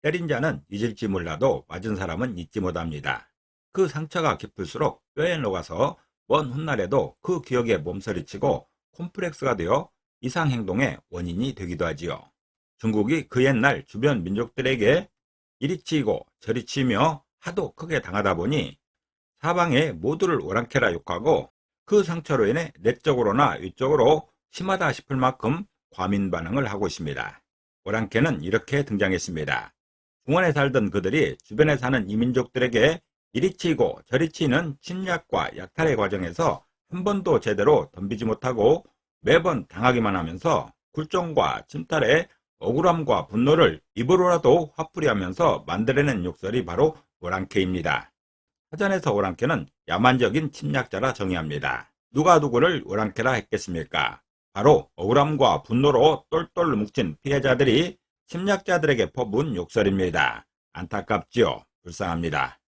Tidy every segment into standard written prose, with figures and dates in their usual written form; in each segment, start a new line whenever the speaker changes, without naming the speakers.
때린 자는 잊을지 몰라도 맞은 사람은 잊지 못합니다. 그 상처가 깊을수록 뼈에 녹아서 먼 훗날에도 그 기억에 몸서리치고 콤플렉스가 되어 이상 행동의 원인이 되기도 하지요. 중국이 그 옛날 주변 민족들에게 이리 치이고 저리 치이며 하도 크게 당하다 보니 사방에 모두를 오랑캐라 욕하고 그 상처로 인해 내적으로나 위적으로 심하다 싶을 만큼 과민 반응을 하고 있습니다. 오랑캐는 이렇게 등장했습니다. 중원에 살던 그들이 주변에 사는 이민족들에게 이리 치이고 저리 치이는 침략과 약탈의 과정에서 한 번도 제대로 덤비지 못하고 매번 당하기만 하면서 굴종과 침탈에 억울함과 분노를 입으로라도 화풀이하면서 만들어낸 욕설이 바로 오랑캐입니다. 사전에서 오랑캐는 야만적인 침략자라 정의합니다. 누가 누구를 오랑캐라 했겠습니까? 바로 억울함과 분노로 똘똘 뭉친 피해자들이 침략자들에게 퍼부은 욕설입니다. 안타깝지요. 불쌍합니다.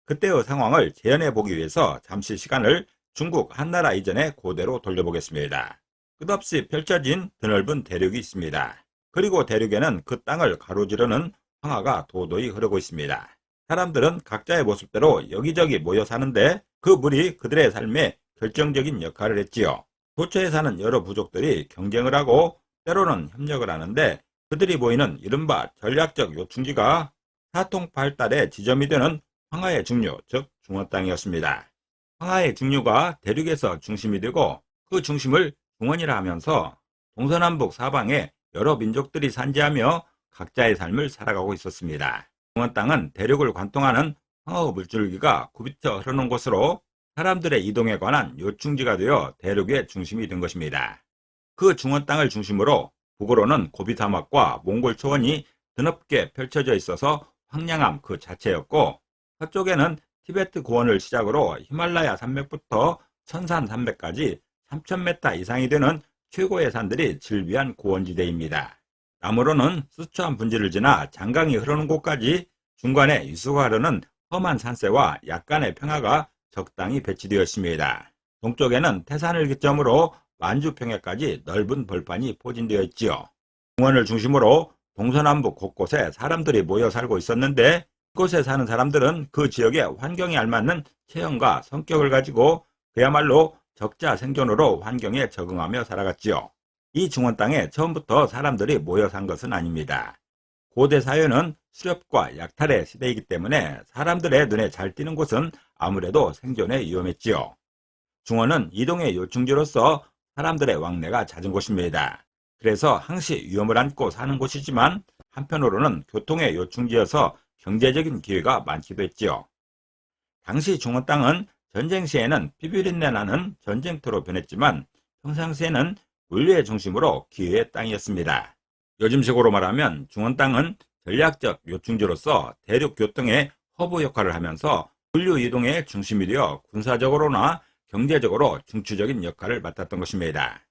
그때의 상황을 재현해 보기 위해서 잠시 시간을 중국 한나라 이전의 고대로 돌려보겠습니다. 끝없이 펼쳐진 드넓은 대륙이 있습니다. 그리고 대륙에는 그 땅을 가로지르는 황하가 도도히 흐르고 있습니다. 사람들은 각자의 모습대로 여기저기 모여 사는데 그 물이 그들의 삶에 결정적인 역할을 했지요. 도처에 사는 여러 부족들이 경쟁을 하고 때로는 협력을 하는데 그들이 모이는 이른바 전략적 요충지가 사통팔달의 지점이 되는 황하의 중류, 즉 중원 땅이었습니다. 황하의 중류가 대륙에서 중심이 되고 그 중심을 중원이라 하면서 동서남북 사방에 여러 민족들이 산지하며 각자의 삶을 살아가고 있었습니다. 중원 땅은 대륙을 관통하는 황하의 물줄기가 굽이쳐 흐르는 곳으로 사람들의 이동에 관한 요충지가 되어 대륙의 중심이 된 것입니다. 그 중원 땅을 중심으로 북으로는 고비 사막과 몽골 초원이 드넓게 펼쳐져 있어서 황량함 그 자체였고 서쪽에는 티베트 고원을 시작으로 히말라야 산맥부터 천산 산맥까지 3000m 이상이 되는 최고의 산들이 즐비한 고원지대입니다. 남으로는 스촨 분지를 지나 장강이 흐르는 곳까지 중간에 유수가 흐르는 험한 산세와 약간의 평야가 적당히 배치되어 있습니다. 동쪽에는 태산을 기점으로 만주평야까지 넓은 벌판이 포진되어 있지요. 중원을 중심으로 동서남북 곳곳에 사람들이 모여 살고 있었는데 이곳에 사는 사람들은 그 지역의 환경에 알맞는 체형과 성격을 가지고 그야말로 적자 생존으로 환경에 적응하며 살아갔지요. 이 중원 땅에 처음부터 사람들이 모여 산 것은 아닙니다. 고대 사회는 수렵과 약탈의 시대이기 때문에 사람들의 눈에 잘 띄는 곳은 아무래도 생존에 위험했지요. 중원은 이동의 요충지로서 사람들의 왕래가 잦은 곳입니다. 그래서 항시 위험을 안고 사는 곳이지만 한편으로는 교통의 요충지여서 경제적인 기회가 많기도 했지요. 당시 중원 땅은 전쟁 시에는 피비린내 나는 전쟁터로 변했지만 평상시에는 물류의 중심으로 기회의 땅이었습니다. 요즘식으로 말하면 중원 땅은 전략적 요충지로서 대륙 교통의 허브 역할을 하면서 물류 이동의 중심이 되어 군사적으로나 경제적으로 중추적인 역할을 맡았던 것입니다.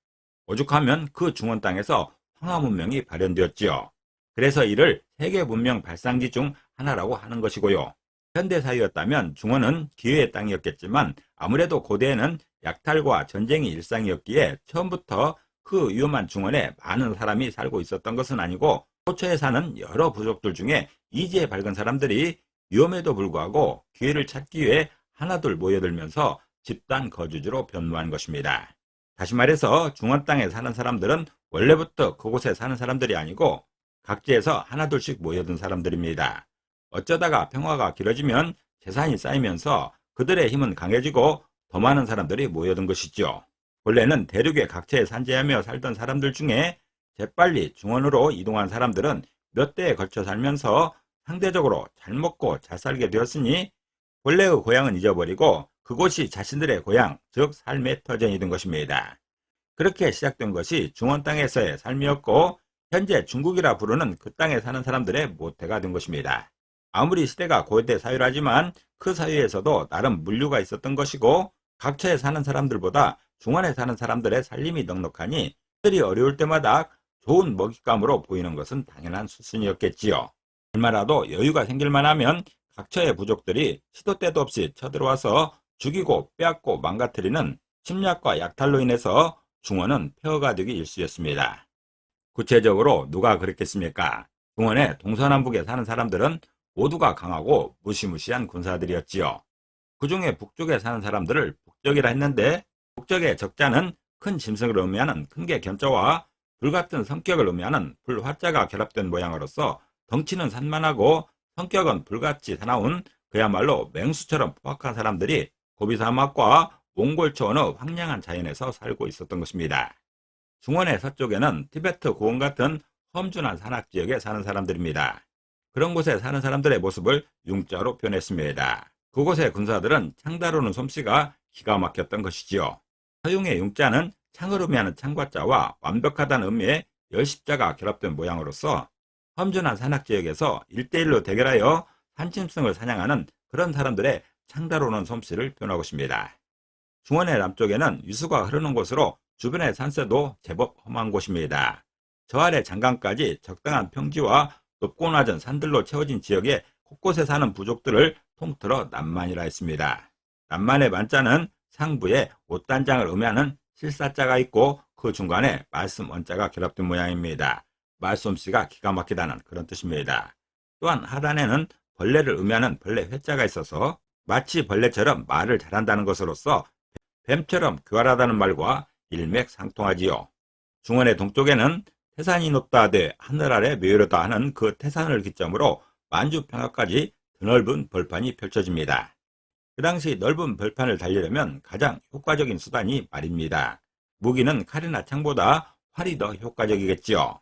오죽하면 그 중원 땅에서 황하 문명이 발현되었지요. 그래서 이를 세계 문명 발상지 중 하나라고 하는 것이고요. 현대사회였다면 중원은 기회의 땅이었겠지만 아무래도 고대에는 약탈과 전쟁이 일상이었기에 처음부터 그 위험한 중원에 많은 사람이 살고 있었던 것은 아니고 도처에 사는 여러 부족들 중에 이지에 밝은 사람들이 위험에도 불구하고 기회를 찾기 위해 하나둘 모여들면서 집단 거주지로 변모한 것입니다. 다시 말해서 중원 땅에 사는 사람들은 원래부터 그곳에 사는 사람들이 아니고 각지에서 하나둘씩 모여든 사람들입니다. 어쩌다가 평화가 길어지면 재산이 쌓이면서 그들의 힘은 강해지고 더 많은 사람들이 모여든 것이죠. 원래는 대륙의 각처에 산재하며 살던 사람들 중에 재빨리 중원으로 이동한 사람들은 몇 대에 걸쳐 살면서 상대적으로 잘 먹고 잘 살게 되었으니 원래의 고향은 잊어버리고 그곳이 자신들의 고향, 즉 삶의 터전이 된 것입니다. 그렇게 시작된 것이 중원 땅에서의 삶이었고 현재 중국이라 부르는 그 땅에 사는 사람들의 모태가 된 것입니다. 아무리 시대가 고대 사회라지만 그 사회에서도 나름 물류가 있었던 것이고 각처에 사는 사람들보다 중원에 사는 사람들의 살림이 넉넉하니 그들이 어려울 때마다 좋은 먹잇감으로 보이는 것은 당연한 수순이었겠지요. 얼마라도 여유가 생길만 하면 각처의 부족들이 시도 때도 없이 쳐들어와서 죽이고 빼앗고 망가뜨리는 침략과 약탈로 인해서 중원은 폐허가 되기 일쑤였습니다. 구체적으로 누가 그랬겠습니까? 중원의 동서남북에 사는 사람들은 모두가 강하고 무시무시한 군사들이었지요. 그 중에 북쪽에 사는 사람들을 북적이라 했는데, 북적의 적자는 큰 짐승을 의미하는 큰 개 견자와 불같은 성격을 의미하는 불화자가 결합된 모양으로서 덩치는 산만하고 성격은 불같이 사나운 그야말로 맹수처럼 포악한 사람들이 고비 사막과 몽골 초원의 황량한 자연에서 살고 있었던 것입니다. 중원의 서쪽에는 티베트 고원 같은 험준한 산악 지역에 사는 사람들입니다. 그런 곳에 사는 사람들의 모습을 융자로 표현했습니다. 그곳의 군사들은 창 다루는 솜씨가 기가 막혔던 것이지요. 서용의 융자는 창을 의미하는 창과 자와 완벽하다는 의미의 열십자가 결합된 모양으로서 험준한 산악 지역에서 1대1로 대결하여 산짐승을 사냥하는 그런 사람들의 창 다루는 솜씨를 표현하고 있습니다. 중원의 남쪽에는 유수가 흐르는 곳으로 주변의 산세도 제법 험한 곳입니다. 저 아래 장강까지 적당한 평지와 높고 낮은 산들로 채워진 지역에 곳곳에 사는 부족들을 통틀어 남만이라 했습니다. 남만의 만자는 상부에 옷단장을 의미하는 실사자가 있고 그 중간에 말씀 원자가 결합된 모양입니다. 말솜씨가 기가 막히다는 그런 뜻입니다. 또한 하단에는 벌레를 의미하는 벌레 회자가 있어서 마치 벌레처럼 말을 잘한다는 것으로서 뱀처럼 교활하다는 말과 일맥상통하지요. 중원의 동쪽에는 태산이 높다하되 하늘 아래 묘로다 하는 그 태산을 기점으로 만주평야까지 드넓은 벌판이 펼쳐집니다. 그 당시 넓은 벌판을 달리려면 가장 효과적인 수단이 말입니다. 무기는 칼이나 창보다 활이 더 효과적이겠지요.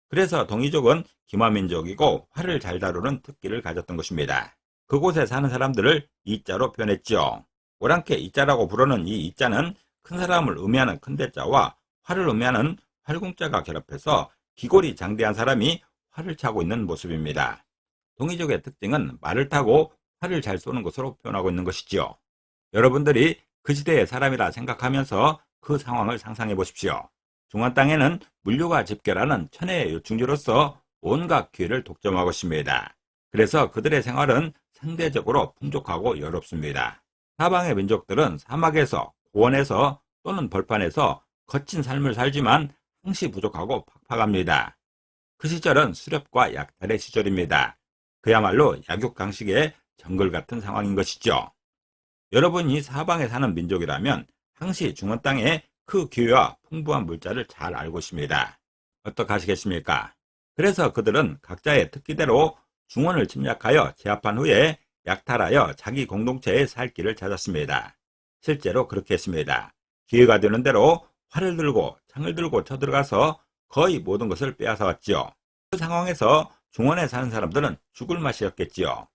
그래서 동이족은 기마민족이고 활을 잘 다루는 특기를 가졌던 것입니다. 그곳에 사는 사람들을 이자로 표현했지요. 오랑캐 이자라고 부르는 이 이자는 큰 사람을 의미하는 큰대자와 활을 의미하는 활궁자가 결합해서 기골이 장대한 사람이 활을 차고 있는 모습입니다. 동이족의 특징은 말을 타고 활을 잘 쏘는 것으로 표현하고 있는 것이지요. 여러분들이 그 시대의 사람이라 생각하면서 그 상황을 상상해 보십시오. 중원 땅에는 물류가 집결하는 천혜의 요충지로서 온갖 기회를 독점하고 있습니다. 그래서 그들의 생활은 상대적으로 풍족하고 여롭습니다. 사방의 민족들은 사막에서, 고원에서 또는 벌판에서 거친 삶을 살지만 항시 부족하고 팍팍합니다. 그 시절은 수렵과 약탈의 시절입니다. 그야말로 약육강식의 정글 같은 상황인 것이죠. 여러분이 사방에 사는 민족이라면 항시 중원 땅에 그 기회와 풍부한 물자를 잘 알고 있습니다. 어떻게 하시겠습니까? 그래서 그들은 각자의 특기대로 중원을 침략하여 제압한 후에 약탈하여 자기 공동체의 살 길을 찾았습니다. 실제로 그렇게 했습니다. 기회가 되는 대로 활을 들고 창을 들고 쳐들어가서 거의 모든 것을 빼앗아 왔지요. 그 상황에서 중원에 사는 사람들은 죽을 맛이었겠지요.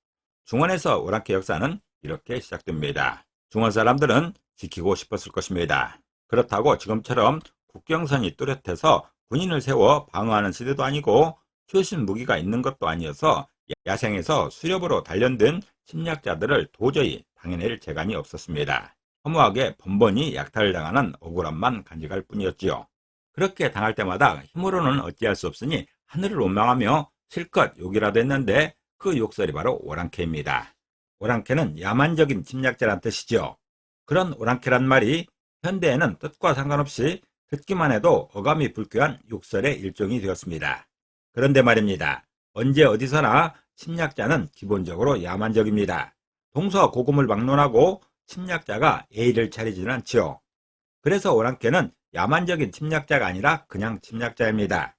중원에서 오랑캐 역사는 이렇게 시작됩니다. 중원 사람들은 지키고 싶었을 것입니다. 그렇다고 지금처럼 국경선이 뚜렷해서 군인을 세워 방어하는 시대도 아니고 최신 무기가 있는 것도 아니어서 야생에서 수렵으로 단련된 침략자들을 도저히 당해낼 재간이 없었습니다. 허무하게 번번이 약탈을 당하는 억울함만 간직할 뿐이었지요. 그렇게 당할 때마다 힘으로는 어찌할 수 없으니 하늘을 원망하며 실컷 욕이라도 했는데 그 욕설이 바로 오랑캐입니다. 오랑캐는 야만적인 침략자란 뜻이죠. 그런 오랑캐란 말이 현대에는 뜻과 상관없이 듣기만 해도 어감이 불쾌한 욕설의 일종이 되었습니다. 그런데 말입니다. 언제 어디서나 침략자는 기본적으로 야만적입니다. 동서고금을 막론하고 침략자가 예의를 차리지는 않지요. 그래서 오랑캐는 야만적인 침략자가 아니라 그냥 침략자입니다.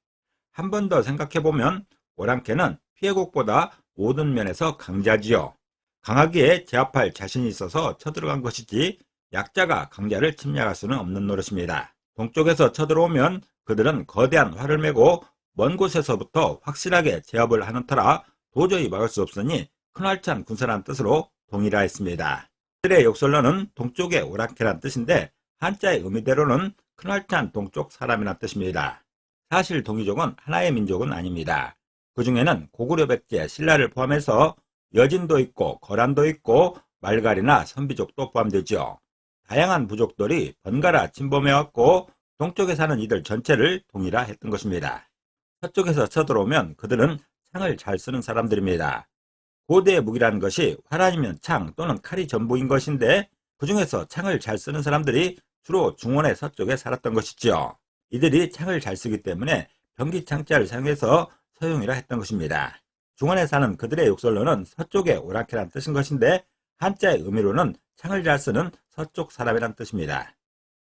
한 번 더 생각해보면 오랑캐는 피해국보다 모든 면에서 강자지요. 강하기에 제압할 자신이 있어서 쳐들어간 것이지 약자가 강자를 침략할 수는 없는 노릇입니다. 동쪽에서 쳐들어오면 그들은 거대한 활을 메고 먼 곳에서부터 확실하게 제압을 하는 터라 도저히 막을 수 없으니 큰활찬 군사란 뜻으로 동일화했습니다. 그들의 욕설로는 동쪽의 오랑캐란 뜻인데 한자의 의미대로는 큰활찬 동쪽 사람이란 뜻입니다. 사실 동이족은 하나의 민족은 아닙니다. 그 중에는 고구려 백제, 신라를 포함해서 여진도 있고 거란도 있고 말갈이나 선비족도 포함되죠. 다양한 부족들이 번갈아 침범해왔고 동쪽에 사는 이들 전체를 동일화했던 것입니다. 서쪽에서 쳐들어오면 그들은 창을 잘 쓰는 사람들입니다. 고대의 무기라는 것이 활 아니면 창 또는 칼이 전부인 것인데 그 중에서 창을 잘 쓰는 사람들이 주로 중원의 서쪽에 살았던 것이지요. 이들이 창을 잘 쓰기 때문에 병기창자를 사용해서 서용이라 했던 것입니다. 중원에 사는 그들의 욕설로는 서쪽의 오랑캐란 뜻인 것인데 한자의 의미로는 창을 잘 쓰는 서쪽 사람이란 뜻입니다.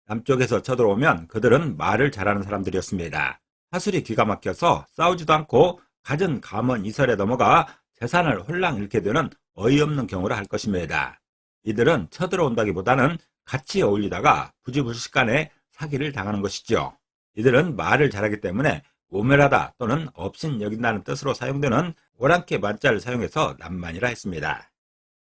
남쪽에서 쳐들어오면 그들은 말을 잘하는 사람들이었습니다. 사술이 기가 막혀서 싸우지도 않고 갖은 감언 이설에 넘어가 재산을 홀랑 잃게 되는 어이없는 경우라 할 것입니다. 이들은 쳐들어온다기보다는 같이 어울리다가 부지불식간에 사기를 당하는 것이죠. 이들은 말을 잘하기 때문에 오멸하다 또는 업신 여긴다는 뜻으로 사용되는 오랑캐 만자를 사용해서 남만이라 했습니다.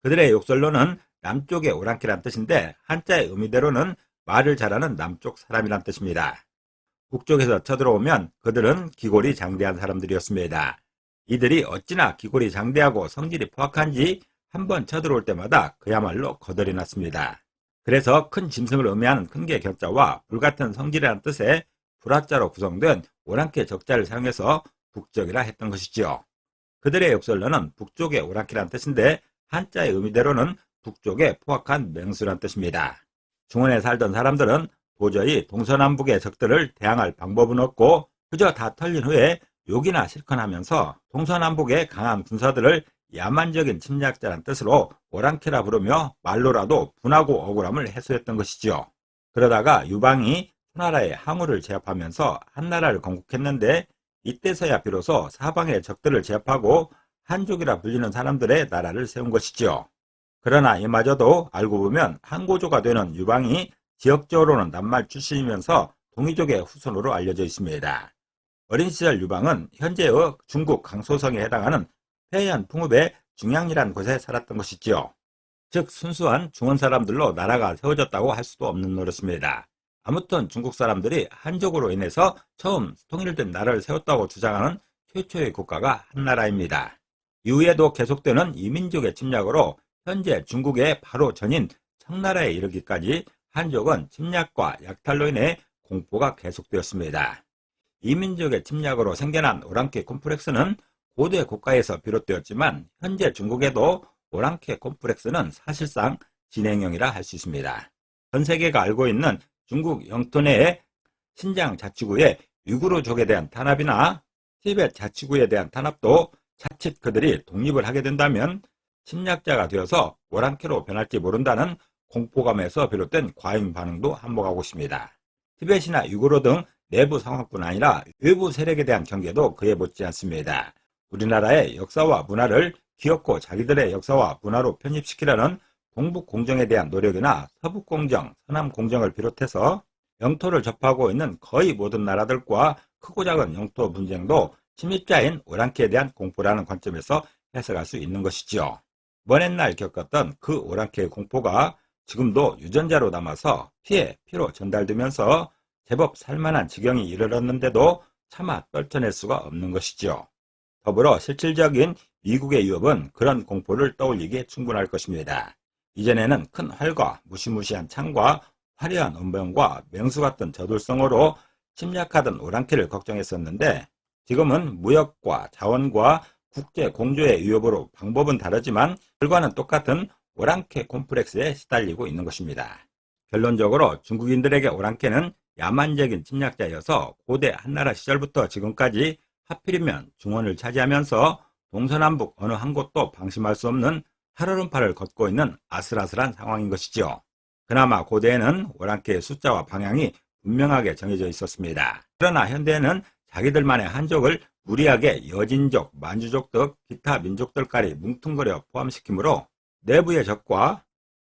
그들의 욕설로는 남쪽의 오랑캐란 뜻인데 한자의 의미대로는 말을 잘하는 남쪽 사람이란 뜻입니다. 북쪽에서 쳐들어오면 그들은 기골이 장대한 사람들이었습니다. 이들이 어찌나 기골이 장대하고 성질이 포악한지 한번 쳐들어올 때마다 그야말로 거덜이 났습니다. 그래서 큰 짐승을 의미하는 큰개 견자와 불같은 성질이라는 뜻의 불화자로 구성된 오랑캐 적자를 사용해서 북적이라 했던 것이지요. 그들의 욕설로는 북쪽의 오랑캐란 뜻인데 한자의 의미대로는 북쪽의 포악한 맹수란 뜻입니다. 중원에 살던 사람들은 도저히 동서남북의 적들을 대항할 방법은 없고 그저 다 털린 후에 욕이나 실컷하면서 동서남북의 강한 군사들을 야만적인 침략자란 뜻으로 오랑캐라 부르며 말로라도 분하고 억울함을 해소했던 것이지요. 그러다가 유방이 초나라의 항우를 제압하면서 한나라를 건국했는데 이때서야 비로소 사방의 적들을 제압하고 한족이라 불리는 사람들의 나라를 세운 것이지요. 그러나 이마저도 알고 보면 한고조가 되는 유방이 지역적으로는 남말 출신이면서 동이족의 후손으로 알려져 있습니다. 어린 시절 유방은 현재의 중국 강소성에 해당하는 해안 풍읍의 중양이란 곳에 살았던 것이지요. 즉 순수한 중원 사람들로 나라가 세워졌다고 할 수도 없는 노릇입니다. 아무튼 중국 사람들이 한족으로 인해서 처음 통일된 나라를 세웠다고 주장하는 최초의 국가가 한나라입니다. 이후에도 계속되는 이민족의 침략으로 현재 중국의 바로 전인 청나라에 이르기까지 한족은 침략과 약탈로 인해 공포가 계속되었습니다. 이민족의 침략으로 생겨난 오랑캐 콤플렉스는 고대 국가에서 비롯되었지만 현재 중국에도 오랑캐 콤플렉스는 사실상 진행형이라 할 수 있습니다. 전 세계가 알고 있는 중국 영토 내의 신장 자치구의 위구르족에 대한 탄압이나 티베트 자치구에 대한 탄압도 자칫 그들이 독립을 하게 된다면 침략자가 되어서 오랑캐로 변할지 모른다는 공포감에서 비롯된 과잉 반응도 한몫하고 있습니다. 티베트나 위구르 등 내부 상황뿐 아니라 외부 세력에 대한 경계도 그에 못지 않습니다. 우리나라의 역사와 문화를 기어코 자기들의 역사와 문화로 편입시키려는 동북공정에 대한 노력이나 서북공정, 서남공정을 비롯해서 영토를 접하고 있는 거의 모든 나라들과 크고 작은 영토 분쟁도 침입자인 오랑캐에 대한 공포라는 관점에서 해석할 수 있는 것이지요. 먼 옛날 겪었던 그 오랑캐의 공포가 지금도 유전자로 남아서 피로 전달되면서 제법 살만한 지경이 이르렀는데도 차마 떨쳐낼 수가 없는 것이지요. 더불어 실질적인 미국의 위협은 그런 공포를 떠올리기에 충분할 것입니다. 이전에는 큰 활과 무시무시한 창과 화려한 언병과 맹수 같은 저돌성으로 침략하던 오랑캐를 걱정했었는데 지금은 무역과 자원과 국제 공조의 위협으로 방법은 다르지만 결과는 똑같은 오랑캐 콤플렉스에 시달리고 있는 것입니다. 결론적으로 중국인들에게 오랑캐는 야만적인 침략자여서 고대 한나라 시절부터 지금까지 하필이면 중원을 차지하면서 동서남북 어느 한 곳도 방심할 수 없는 살얼음판을 걷고 있는 아슬아슬한 상황인 것이죠. 그나마 고대에는 오랑캐의 숫자와 방향이 분명하게 정해져 있었습니다. 그러나 현대에는 자기들만의 한족을 무리하게 여진족, 만주족 등 기타 민족들까지 뭉뚱그려 포함시키므로 내부의 적과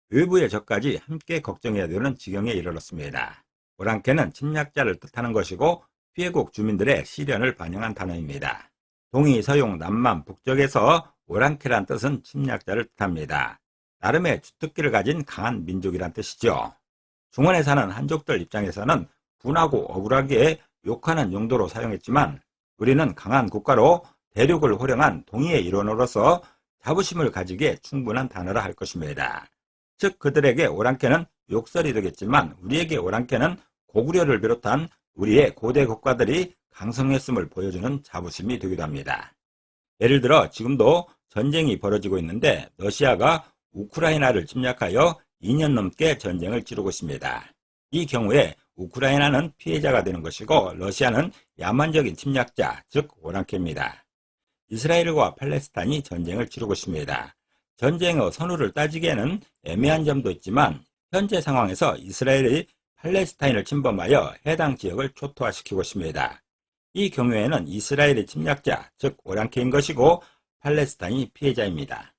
외부의 적까지 함께 걱정해야 되는 지경에 이르렀습니다. 오랑캐는 침략자를 뜻하는 것이고 피해국 주민들의 시련을 반영한 단어입니다. 동이, 서용, 남만, 북쪽에서 오랑캐란 뜻은 침략자를 뜻합니다. 나름의 주특기를 가진 강한 민족이란 뜻이죠. 중원에 사는 한족들 입장에서는 분하고 억울하게 욕하는 용도로 사용했지만 우리는 강한 국가로 대륙을 호령한 동의의 일원으로서 자부심을 가지기에 충분한 단어라 할 것입니다. 즉 그들에게 오랑캐는 욕설이 되겠지만 우리에게 오랑캐는 고구려를 비롯한 우리의 고대 국가들이 강성했음을 보여주는 자부심이 되기도 합니다. 예를 들어 지금도 전쟁이 벌어지고 있는데 러시아가 우크라이나를 침략하여 2년 넘게 전쟁을 치르고 있습니다. 이 경우에 우크라이나는 피해자가 되는 것이고 러시아는 야만적인 침략자, 즉 오랑캐입니다. 이스라엘과 팔레스타인이 전쟁을 치르고 있습니다. 전쟁의 선후를 따지기에는 애매한 점도 있지만 현재 상황에서 이스라엘이 팔레스타인을 침범하여 해당 지역을 초토화시키고 있습니다. 이 경우에는 이스라엘이 침략자, 즉 오랑캐인 것이고 팔레스타인이 피해자입니다.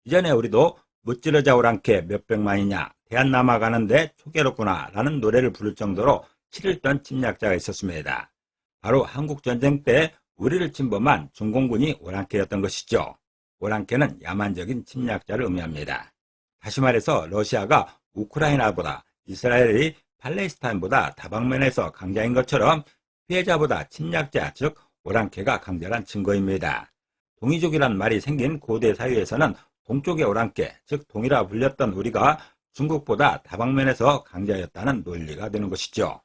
이전에 우리도 무찌르자 오랑캐 몇백만이냐, 대한 남아가는데 초괴롭구나 라는 노래를 부를 정도로 치를 침략자가 있었습니다. 바로 한국전쟁 때 우리를 침범한 중공군이 오랑캐였던 것이죠. 오랑캐는 야만적인 침략자를 의미합니다. 다시 말해서 러시아가 우크라이나보다 이스라엘이 팔레스타인보다 다방면에서 강자인 것처럼 피해자보다 침략자, 즉 오랑캐가 강자란 증거입니다. 동이족이란 말이 생긴 고대 사회에서는 동쪽의 오랑캐, 즉 동이라 불렸던 우리가 중국보다 다방면에서 강자였다는 논리가 되는 것이죠.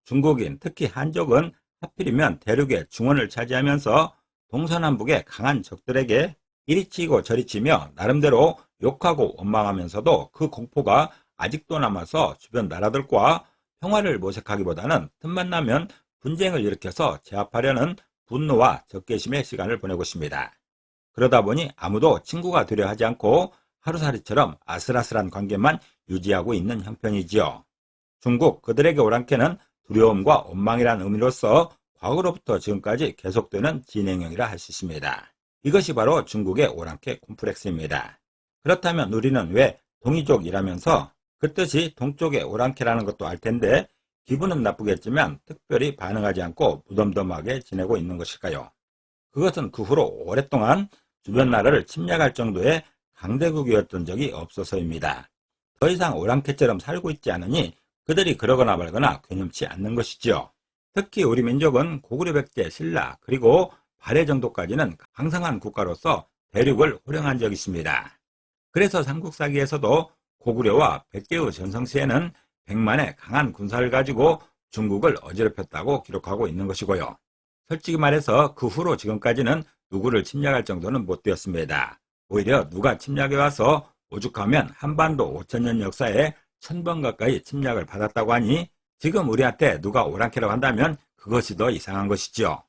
중국인, 특히 한족은 하필이면 대륙의 중원을 차지하면서 동서남북의 강한 적들에게 이리 치고 저리 치며 나름대로 욕하고 원망하면서도 그 공포가 아직도 남아서 주변 나라들과 평화를 모색하기보다는 틈만 나면 분쟁을 일으켜서 제압하려는 분노와 적개심의 시간을 보내고 있습니다. 그러다 보니 아무도 친구가 되려 하지 않고 하루살이처럼 아슬아슬한 관계만 유지하고 있는 형편이지요. 중국 그들에게 오랑캐는 두려움과 원망이라는 의미로서 과거로부터 지금까지 계속되는 진행형이라 할 수 있습니다. 이것이 바로 중국의 오랑캐 콤플렉스입니다. 그렇다면 우리는 왜 동이족이라면서 그 뜻이 동쪽의 오랑캐라는 것도 알 텐데 기분은 나쁘겠지만 특별히 반응하지 않고 무덤덤하게 지내고 있는 것일까요? 그것은 그 후로 오랫동안 주변 나라를 침략할 정도의 강대국이었던 적이 없어서입니다. 더 이상 오랑캐처럼 살고 있지 않으니 그들이 그러거나 말거나 괴념치 않는 것이지요. 특히 우리 민족은 고구려 백제, 신라 그리고 발해 정도까지는 강성한 국가로서 대륙을 호령한 적이 있습니다. 그래서 삼국사기에서도 고구려와 백제의 전성시에는 100만의 강한 군사를 가지고 중국을 어지럽혔다고 기록하고 있는 것이고요. 솔직히 말해서 그 후로 지금까지는 누구를 침략할 정도는 못 되었습니다. 오히려 누가 침략해 와서 오죽하면 한반도 5000년 역사에 1000번 가까이 침략을 받았다고 하니 지금 우리한테 누가 오랑캐라고 한다면 그것이 더 이상한 것이죠.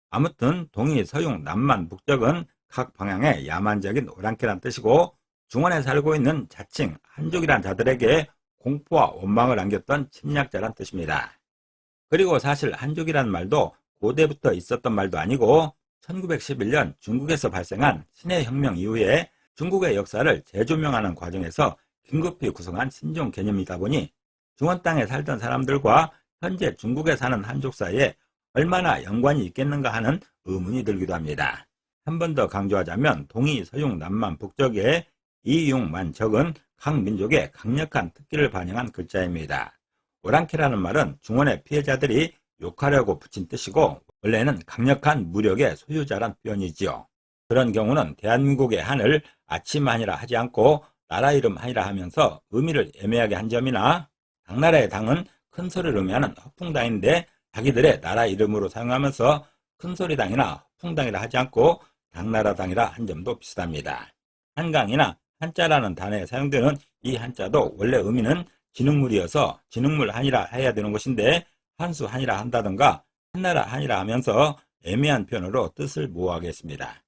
아무튼 동이, 서융, 남만, 북적은 각 방향의 야만적인 오랑캐란 뜻이고 중원에 살고 있는 자칭 한족이란 자들에게 공포와 원망을 안겼던 침략자란 뜻입니다. 그리고 사실 한족이란 말도 고대부터 있었던 말도 아니고 1911년 중국에서 발생한 신해 혁명 이후에 중국의 역사를 재조명하는 과정에서 긴급히 구성한 신종 개념이다 보니 중원 땅에 살던 사람들과 현재 중국에 사는 한족 사이에 얼마나 연관이 있겠는가 하는 의문이 들기도 합니다. 한 번 더 강조하자면 동이, 서융, 남만, 북적의 이융만 적은 각 민족의 강력한 특기를 반영한 글자입니다. 오랑캐라는 말은 중원의 피해자들이 욕하려고 붙인 뜻이고 원래는 강력한 무력의 소유자란 표현이지요. 그런 경우는 대한민국의 한을 아침한이라 하지 않고 나라 이름 한이라 하면서 의미를 애매하게 한 점이나 당나라의 당은 큰소리를 의미하는 허풍당인데 자기들의 나라 이름으로 사용하면서 큰소리당이나 허풍당이라 하지 않고 당나라당이라 한 점도 비슷합니다. 한강이나 한자라는 단어에 사용되는 이 한자도 원래 의미는 진흙물이어서 진흙물 한이라 해야 되는 것인데 한수 한이라 한다든가 한나라 한이라 하면서 애매한 표현으로 뜻을 모호하게 했습니다.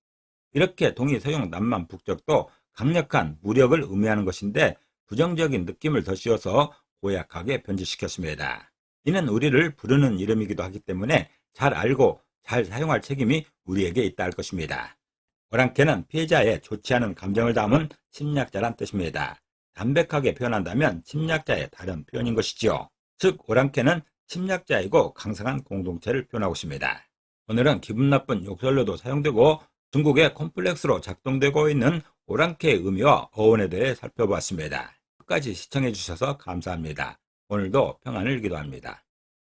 이렇게 동이, 서융, 남만, 북적도 강력한 무력을 의미하는 것인데 부정적인 느낌을 더 씌워서 고약하게 변질시켰습니다. 이는 우리를 부르는 이름이기도 하기 때문에 잘 알고 잘 사용할 책임이 우리에게 있다 할 것입니다. 오랑캐는 피해자의 좋지 않은 감정을 담은 침략자란 뜻입니다. 담백하게 표현한다면 침략자의 다른 표현인 것이지요. 즉 오랑캐는 침략자이고 강성한 공동체를 표현하고 있습니다. 오늘은 기분 나쁜 욕설로도 사용되고 중국의 콤플렉스로 작동되고 있는 오랑캐의 의미와 어원에 대해 살펴보았습니다. 끝까지 시청해 주셔서 감사합니다. 오늘도 평안을 기도합니다.